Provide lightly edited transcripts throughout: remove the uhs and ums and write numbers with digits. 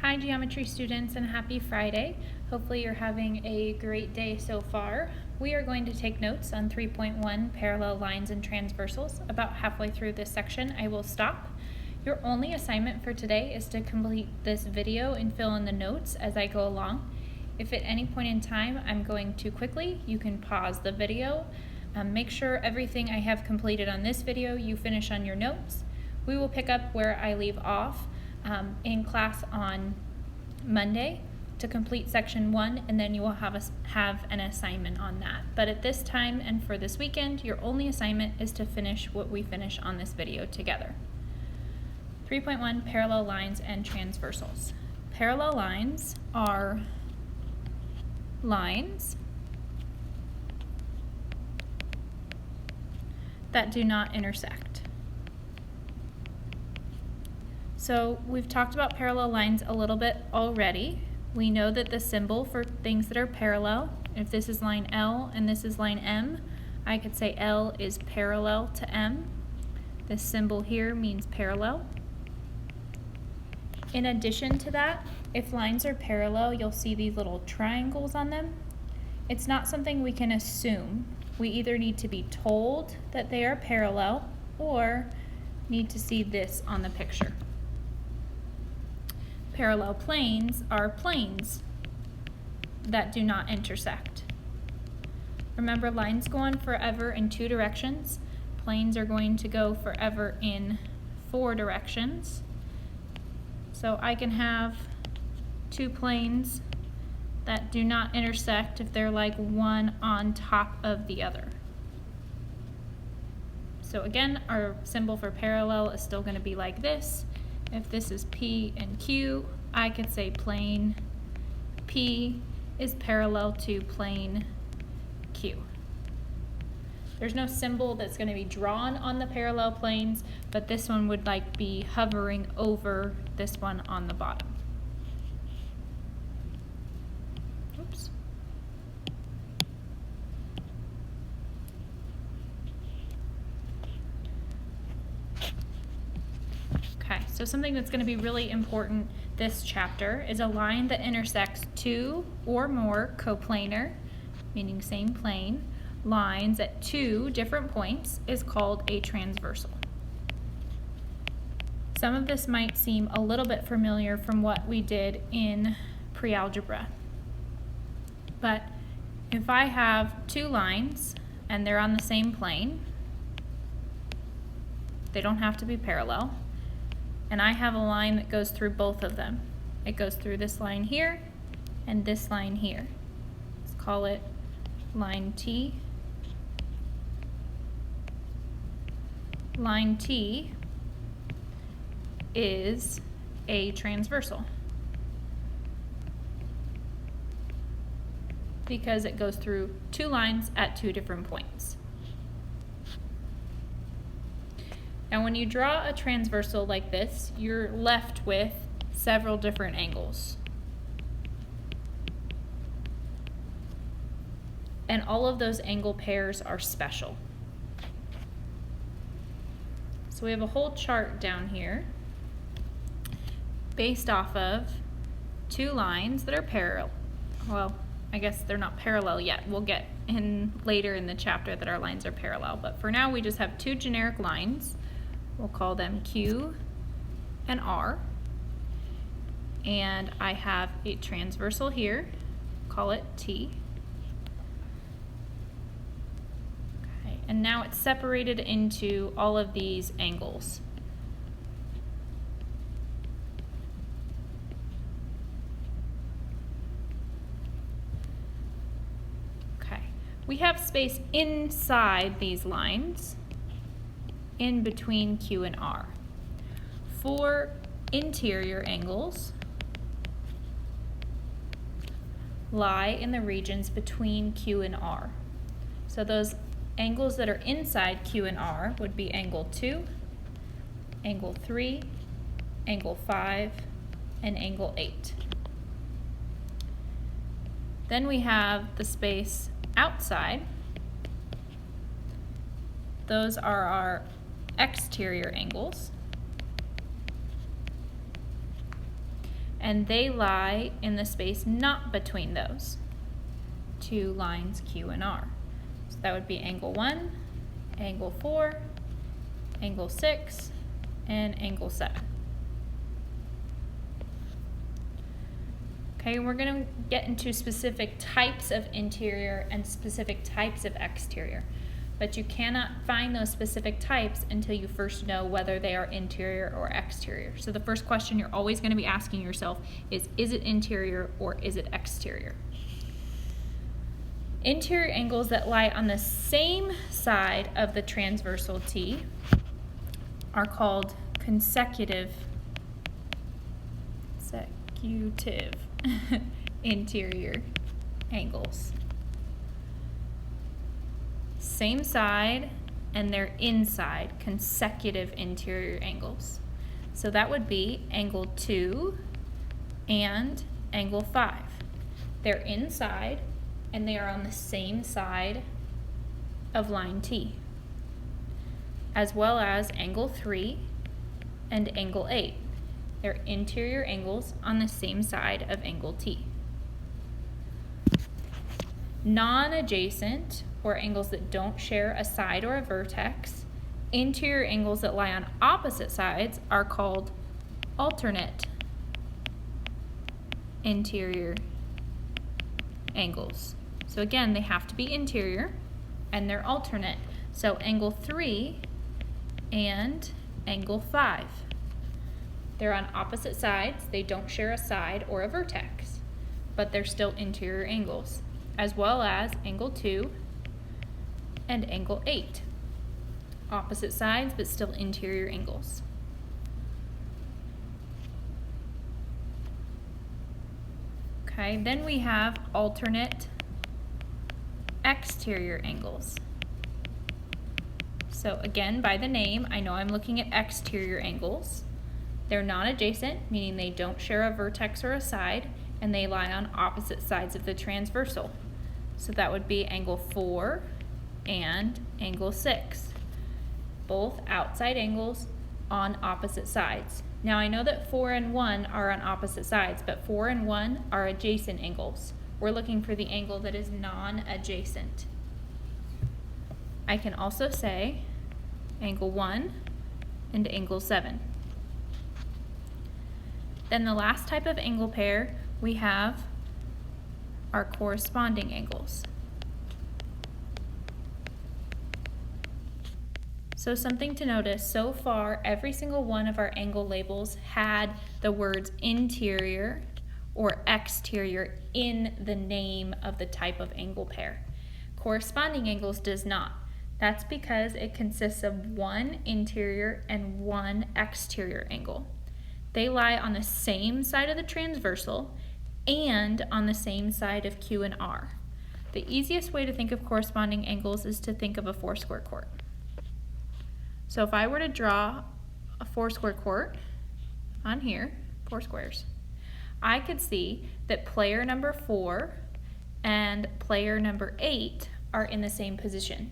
Hi geometry students and happy Friday. Hopefully you're having a great day so far. We are going to take notes on 3.1 parallel lines and transversals. About halfway through this section I will stop. Your only assignment for today is to complete this video and fill in the notes as I go along. If at any point in time I'm going too quickly, you can pause the video. Make sure everything I have completed on this video you finish on your notes. We will pick up where I leave off in class on Monday to complete section 1, and then you will have an assignment on that. But at this time and for this weekend, your only assignment is to finish what we finish on this video together. 3.1 Parallel lines and transversals. Parallel lines are lines that do not intersect. So we've talked about parallel lines a little bit already. We know that the symbol for things that are parallel, if this is line L and this is line M, I could say L is parallel to M. This symbol here means parallel. In addition to that, if lines are parallel, you'll see these little triangles on them. It's not something we can assume. We either need to be told that they are parallel or need to see this on the picture. Parallel planes are planes that do not intersect. Remember, lines go on forever in 2 directions. Planes are going to go forever in 4 directions. So I can have 2 planes that do not intersect if they're like one on top of the other. So again, our symbol for parallel is still going to be like this. If this is P and Q, I could say plane P is parallel to plane Q. There's no symbol that's going to be drawn on the parallel planes, but this one would like be hovering over this one on the bottom. Oops. Okay, so something that's going to be really important this chapter is a line that intersects 2 or more coplanar, meaning same plane, lines at 2 different points is called a transversal. Some of this might seem a little bit familiar from what we did in pre-algebra. But if I have 2 lines and they're on the same plane, they don't have to be parallel. And I have a line that goes through both of them. It goes through this line here and this line here. Let's call it line T. Line T is a transversal because it goes through 2 lines at 2 different points. Now when you draw a transversal like this, you're left with several different angles. And all of those angle pairs are special. So we have a whole chart down here based off of 2 lines that are parallel. Well, I guess they're not parallel yet. We'll get in later in the chapter that our lines are parallel. But for now, we just have 2 generic lines. We'll call them Q and R. And I have a transversal here, call it T. Okay, and now it's separated into all of these angles. Okay, we have space inside these lines, in between Q and R. For interior angles lie in the regions between Q and R. So those angles that are inside Q and R would be angle 2, angle 3, angle 5, and angle 8. Then we have the space outside. Those are our exterior angles. and they lie in the space not between those two lines Q and R. So that would be angle 1, angle 4, angle 6, and angle 7. Okay, we're going to get into specific types of interior and specific types of exterior, but you cannot find those specific types until you first know whether they are interior or exterior. So the first question you're always going to be asking yourself is it interior or is it exterior? Interior angles that lie on the same side of the transversal T are called consecutive interior angles. Same side and they're inside consecutive interior angles. So that would be angle 2 and angle 5. They're inside and they are on the same side of line T, as well as angle 3 and angle 8. They're interior angles on the same side of angle T. Non-adjacent, or angles that don't share a side or a vertex, interior angles that lie on opposite sides are called alternate interior angles. So again, they have to be interior and they're alternate. So angle 3 and angle 5. They're on opposite sides. They don't share a side or a vertex, but they're still interior angles, as well as angle 2 and angle 8. Opposite sides, but still interior angles. Okay, then we have alternate exterior angles. So again, by the name, I know I'm looking at exterior angles. They're non-adjacent, meaning they don't share a vertex or a side, and they lie on opposite sides of the transversal. So that would be angle 4 and angle 6. Both outside angles on opposite sides. Now I know that 4 and 1 are on opposite sides, but 4 and 1 are adjacent angles. We're looking for the angle that is non-adjacent. I can also say angle 1 and angle 7. Then the last type of angle pair we have are corresponding angles. So something to notice, so far every single one of our angle labels had the words interior or exterior in the name of the type of angle pair. Corresponding angles does not. That's because it consists of one interior and one exterior angle. They lie on the same side of the transversal and on the same side of Q and R. The easiest way to think of corresponding angles is to think of a foursquare court. So if I were to draw a foursquare court on here, 4 squares, I could see that player number 4 and player number 8 are in the same position.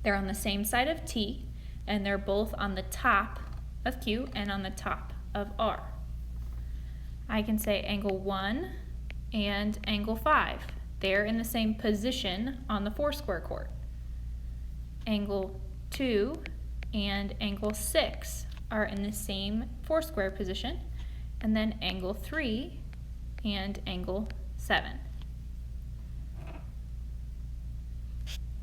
They're on the same side of T, and they're both on the top of Q and on the top of R. I can say angle 1 and angle 5. They're in the same position on the foursquare court. Angle 2 and angle 6 are in the same foursquare position, and then angle 3 and angle 7.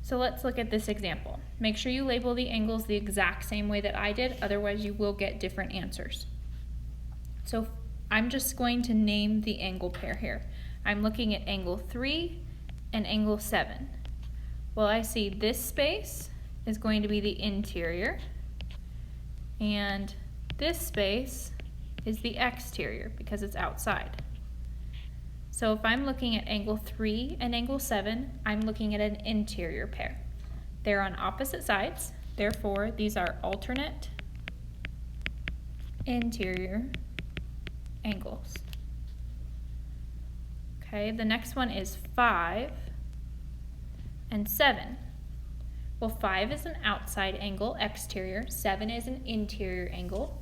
So let's look at this example. Make sure you label the angles the exact same way that I did, otherwise you will get different answers. So I'm just going to name the angle pair here. I'm looking at angle 3 and angle 7. Well, I see this space is going to be the interior, and this space is the exterior because it's outside. So if I'm looking at angle 3 and angle 7, I'm looking at an interior pair. They're on opposite sides, therefore these are alternate interior angles. Okay, the next one is 5 and 7. Well, 5 is an outside angle, exterior. 7 is an interior angle.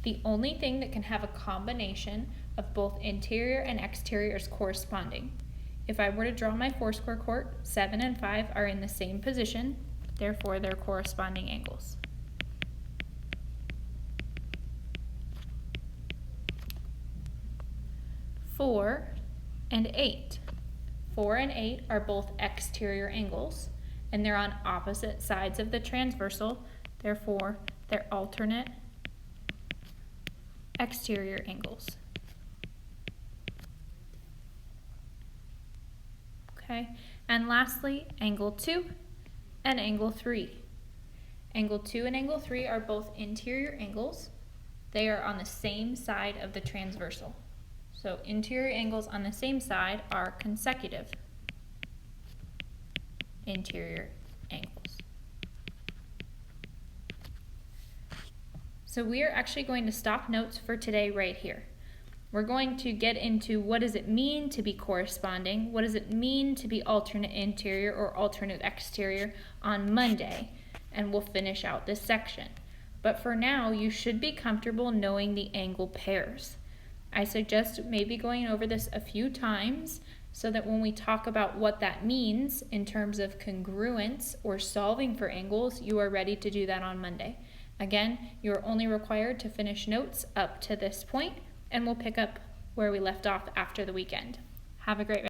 The only thing that can have a combination of both interior and exterior is corresponding. If I were to draw my foursquare court, 7 and 5 are in the same position, therefore they're corresponding angles. Four and 8. 4 and 8 are both exterior angles, and they're on opposite sides of the transversal, therefore they're alternate exterior angles. Okay, and lastly, angle 2 and angle 3. Angle 2 and angle 3 are both interior angles. They are on the same side of the transversal. So interior angles on the same side are consecutive interior angles. So we are actually going to stop notes for today right here. We're going to get into what does it mean to be corresponding, what does it mean to be alternate interior or alternate exterior on Monday, and we'll finish out this section. But for now, you should be comfortable knowing the angle pairs. I suggest maybe going over this a few times so that when we talk about what that means in terms of congruence or solving for angles, you are ready to do that on Monday. Again, you are only required to finish notes up to this point, and we'll pick up where we left off after the weekend. Have a great rest.